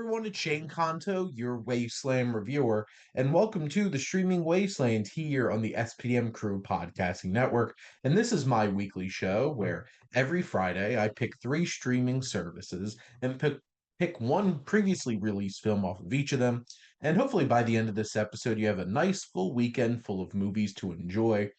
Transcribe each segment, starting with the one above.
everyone, it's Shane Kanto, your Wasteland reviewer, and welcome to the Streaming Wasteland here on the SPM Crew Podcasting Network. And this is my weekly show where every Friday I pick three streaming services and pick one previously released film off of each of them. And hopefully by the end of this episode, you have a nice full weekend full of movies to enjoy.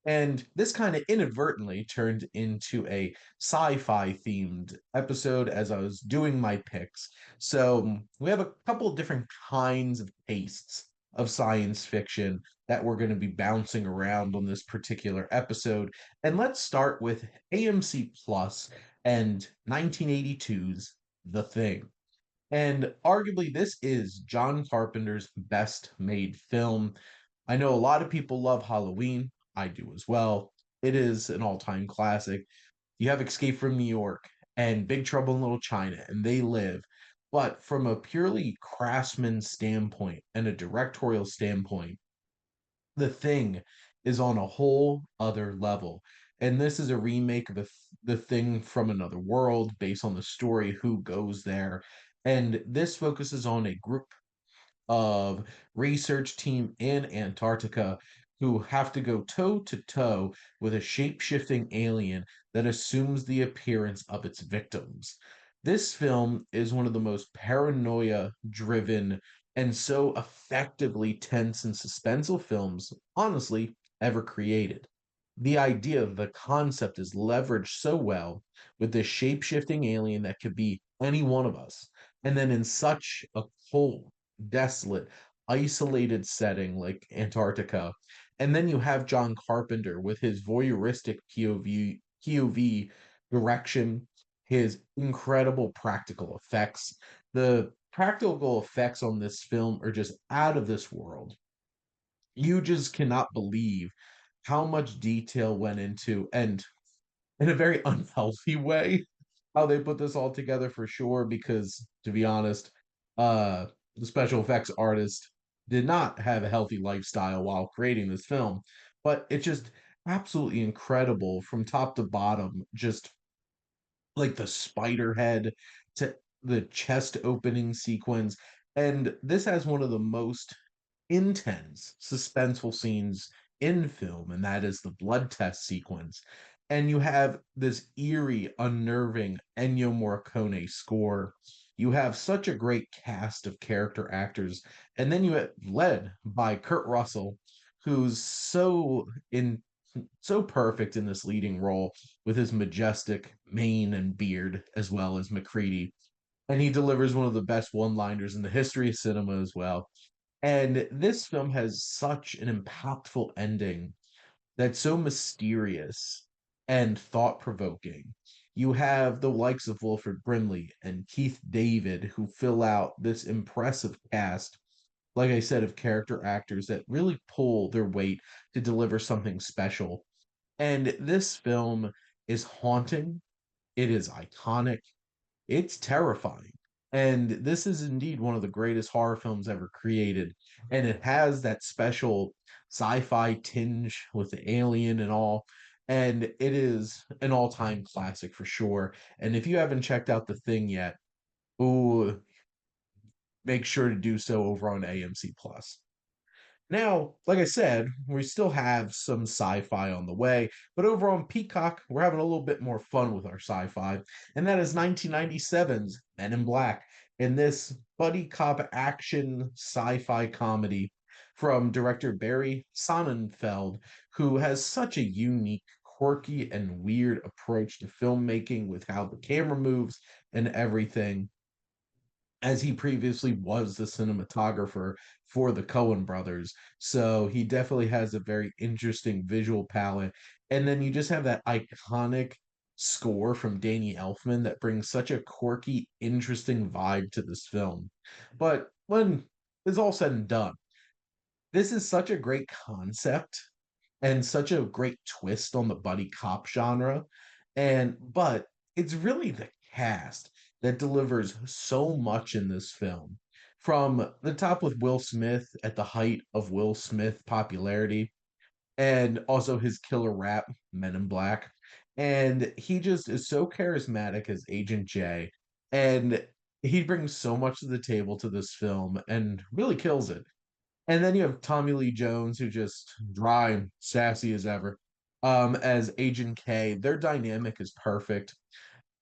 And this kind of inadvertently turned into a sci-fi themed episode as I was doing my picks. So we have a couple of different kinds of tastes of science fiction that we're going to be bouncing around on this particular episode. And let's start with AMC Plus and 1982's The Thing. And arguably, this is John Carpenter's best made film. I know a lot of people love Halloween. I do as well. It is an all time classic. You have Escape from New York and Big Trouble in Little China, and they live. But from a purely craftsman standpoint and a directorial standpoint, The Thing is on a whole other level. And this is a remake of The Thing from Another World based on the story Who Goes There. And this focuses on a group of research team in Antarctica who have to go toe to toe with a shape-shifting alien that assumes the appearance of its victims. This film is one of the most paranoia driven and so effectively tense and suspenseful films, honestly, ever created. The idea of the concept is leveraged so well with this shape-shifting alien that could be any one of us. And then in such a cold, desolate, isolated setting like Antarctica. And then you have John Carpenter with his voyeuristic POV direction, his incredible practical effects. The practical effects on this film are just out of this world. You just cannot believe how much detail went into, and in a very unhealthy way, how they put this all together for sure. Because to be honest, the special effects artist did not have a healthy lifestyle while creating this film, but it's just absolutely incredible from top to bottom. Just like the spider head to the chest opening sequence. And this has one of the most intense, suspenseful scenes in film, and that is the blood test sequence. And you have this eerie, unnerving Ennio Morricone score. You have such a great cast of character actors, and then you have led by Kurt Russell, who's so perfect in this leading role with his majestic mane and beard, as well as McCready. And he delivers one of the best one-liners in the history of cinema as well. And this film has such an impactful ending that's so mysterious and thought-provoking. You have the likes of Wilford Brimley and Keith David who fill out this impressive cast, like I said, of character actors that really pull their weight to deliver something special. And this film is haunting, it is iconic, it's terrifying. And this is indeed one of the greatest horror films ever created. And it has that special sci-fi tinge with the alien and all. And it is an all-time classic for sure. And if you haven't checked out The Thing yet, ooh, make sure to do so over on AMC Plus. Now, like I said, we still have some sci-fi on the way, but over on Peacock, we're having a little bit more fun with our sci-fi, and that is 1997's Men in Black, in this buddy cop action sci-fi comedy from director Barry Sonnenfeld, who has such a unique, quirky, and weird approach to filmmaking with how the camera moves and everything, as he previously was the cinematographer for the Coen brothers. So he definitely has a very interesting visual palette. And then you just have that iconic score from Danny Elfman that brings such a quirky, interesting vibe to this film. But when it's all said and done, this is such a great concept and such a great twist on the buddy cop genre. And but it's really the cast that delivers so much in this film. From the top with Will Smith at the height of Will Smith popularity, and also his killer rap, Men in Black. And he just is so charismatic as Agent J. And He brings so much to the table to this film and really kills it. And then you have Tommy Lee Jones, who just dry and sassy as ever, as Agent K. Their dynamic is perfect.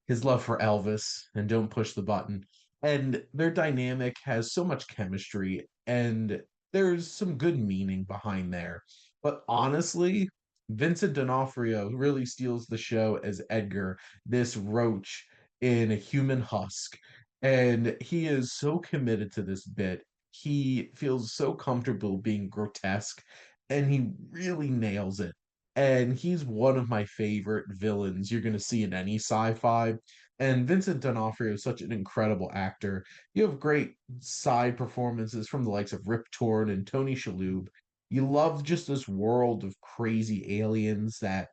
His love for Elvis and Don't Push the Button. And their dynamic has so much chemistry and there's some good meaning behind there. But honestly, Vincent D'Onofrio really steals the show as Edgar, this roach in a human husk. And he is so committed to this bit. He feels so comfortable being grotesque and he really nails it. And he's one of my favorite villains you're going to see in any sci-fi. And Vincent D'Onofrio is such an incredible actor. You have great side performances from the likes of Rip Torn and Tony Shalhoub. You love just this world of crazy aliens that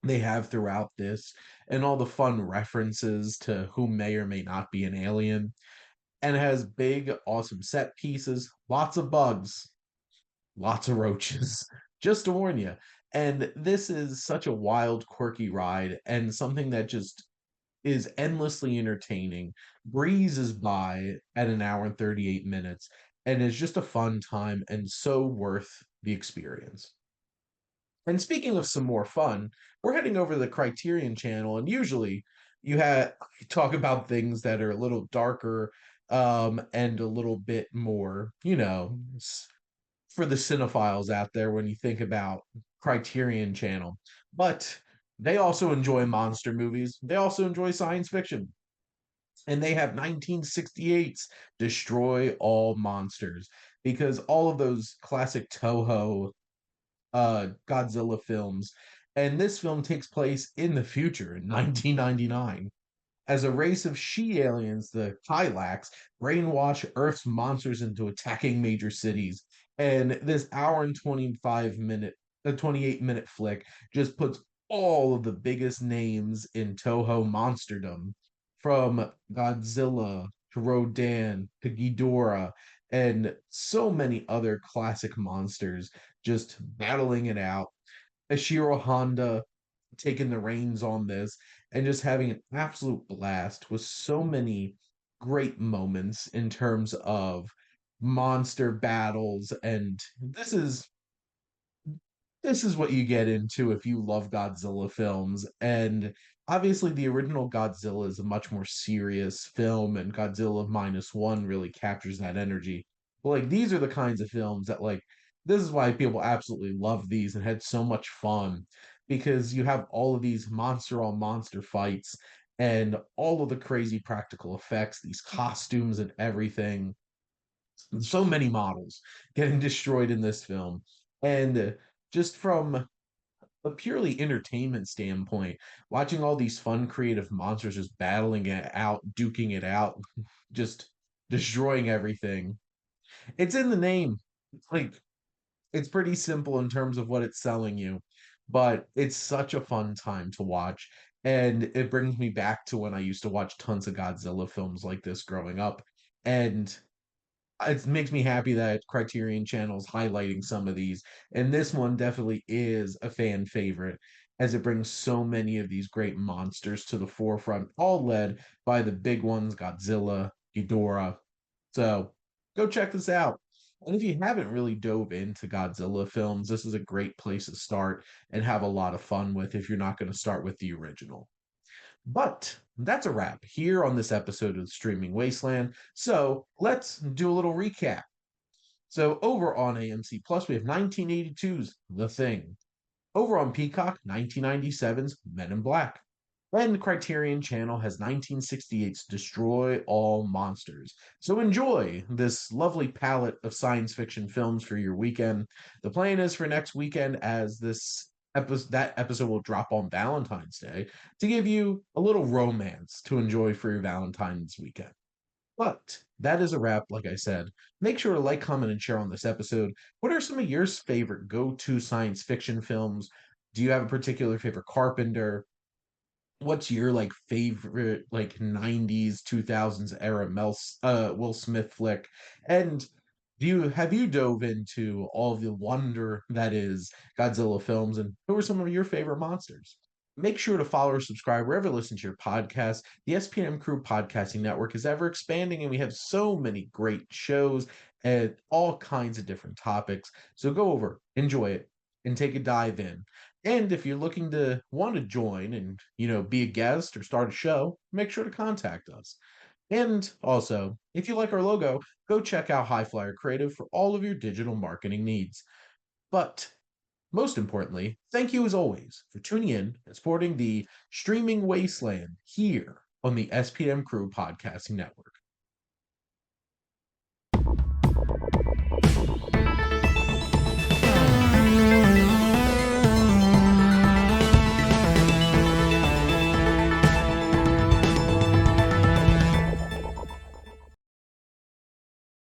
they have throughout this, and all the fun references to who may or may not be an alien. And it has big, awesome set pieces, lots of bugs, lots of roaches, just to warn you. And this is such a wild, quirky ride, and something that just is endlessly entertaining, breezes by at an hour and 38 minutes, and is just a fun time and so worth the experience. And speaking of some more fun, we're heading over to the Criterion channel, and usually you talk about things that are a little darker and a little bit more, for the cinephiles out there when you think about Criterion Channel. But they also enjoy monster movies. They also enjoy science fiction. And they have 1968's Destroy All Monsters because all of those classic Toho Godzilla films. And this film takes place in the future in 1999 as a race of she-aliens, the Kylax, brainwash Earth's monsters into attacking major cities. And this hour and 28-minute flick just puts all of the biggest names in Toho monsterdom, from Godzilla to Rodan to Ghidorah and so many other classic monsters just battling it out. Ashiro Honda taking the reins on this and just having an absolute blast with so many great moments in terms of monster battles. And this is what you get into if you love Godzilla films. And obviously, the original Godzilla is a much more serious film, and Godzilla Minus One really captures that energy. But like, these are the kinds of films that, like, this is why people absolutely love these and had so much fun because you have all of these monster on monster fights and all of the crazy practical effects, these costumes and everything. So many models getting destroyed in this film. And just from a purely entertainment standpoint, watching all these fun, creative monsters just battling it out, duking it out, just destroying everything. It's in the name. Like, it's pretty simple in terms of what it's selling you, but it's such a fun time to watch. And it brings me back to when I used to watch tons of Godzilla films like this growing up. And it makes me happy that Criterion Channel's highlighting some of these. And this one definitely is a fan favorite as it brings so many of these great monsters to the forefront, all led by the big ones, Godzilla, Ghidorah. So go check this out. And if you haven't really dove into Godzilla films, this is a great place to start and have a lot of fun with if you're not going to start with the original. But that's a wrap here on this episode of Streaming Wasteland. So let's do a little recap. So over on AMC Plus, we have 1982's The Thing. Over on Peacock, 1997's Men in Black. And the Criterion Channel has 1968's Destroy All Monsters. So enjoy this lovely palette of science fiction films for your weekend. The plan is for next weekend, as that episode will drop on Valentine's Day, to give you a little romance to enjoy for your Valentine's weekend. But that is a wrap, like I said. Make sure to like, comment, and share on this episode. What are some of your favorite go-to science fiction films? Do you have a particular favorite Carpenter? What's your like favorite like 90s 2000s era Will Smith flick? And have you dove into all of the wonder that is Godzilla films, and who are some of your favorite monsters? Make sure to follow or subscribe wherever you listen to your podcast. The SPM Crew Podcasting Network is ever expanding, and we have so many great shows and all kinds of different topics. So go over, enjoy it, and take a dive in. And if you're looking to want to join and be a guest or start a show, make sure to contact us. And also, if you like our logo, go check out High Flyer Creative for all of your digital marketing needs. But most importantly, thank you as always for tuning in and supporting the streaming wasteland here on the SPM Crew Podcasting Network.